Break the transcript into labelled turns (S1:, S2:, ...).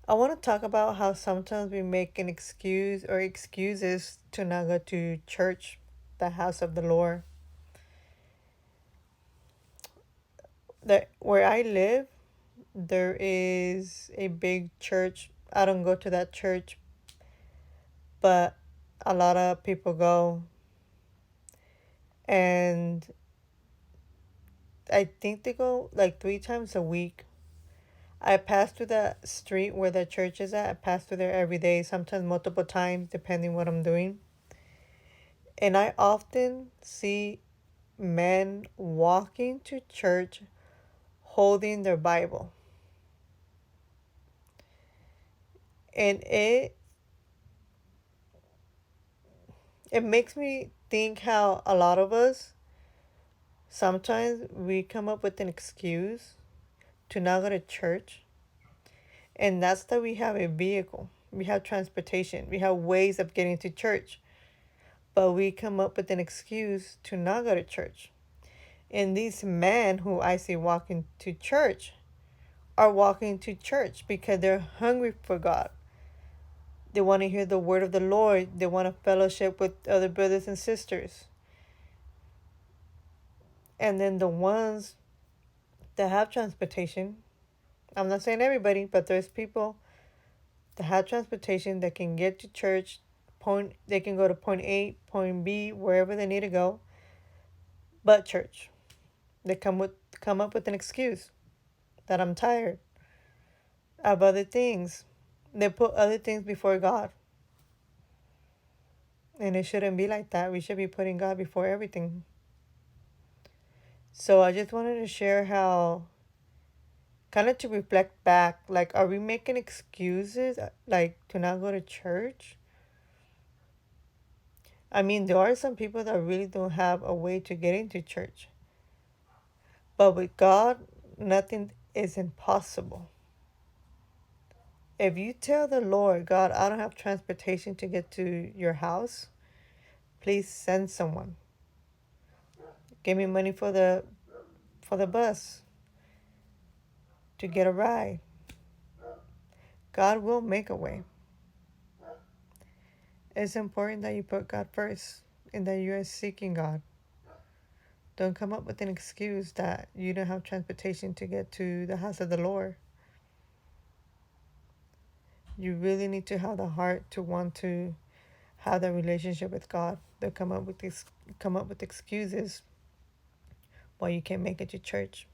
S1: I want to talk about how sometimes we make an excuse or excuses to not go to church, the house of the Lord. That where I live, there is a big church. I don't go to that church, but a lot of people go, and I think they go like 3 times a week. I pass through the street where the church is at. I pass through there every day, sometimes multiple times, depending what I'm doing. And I often see men walking to church holding their Bible. And it makes me think how a lot of us sometimes we come up with an excuse to not go to church, and that's that we have a vehicle. We have transportation. We have ways of getting to church. But we come up with an excuse to not go to church. And these men who I see walking to church are walking to church because they're hungry for God. They want to hear the word of the Lord. They want to fellowship with other brothers and sisters. And then the ones that have transportation, I'm not saying everybody, but there's people that have transportation that can get to church. They can go to point A, point B, wherever they need to go, but church. They come up with an excuse that I'm tired of other things. They put other things before God. And it shouldn't be like that. We should be putting God before everything. So I just wanted to share how, kind of to reflect back, like, are we making excuses, like, to not go to church? I mean, there are some people that really don't have a way to get into church. But with God, nothing is impossible. If you tell the Lord, God, I don't have transportation to get to your house, please send someone. Give me money for the bus to get a ride. God will make a way. It's important that you put God first and that you are seeking God. Don't come up with an excuse that you don't have transportation to get to the house of the Lord. You really need to have the heart to want to have that relationship with God. Don't come up with excuses why you can't make it to church.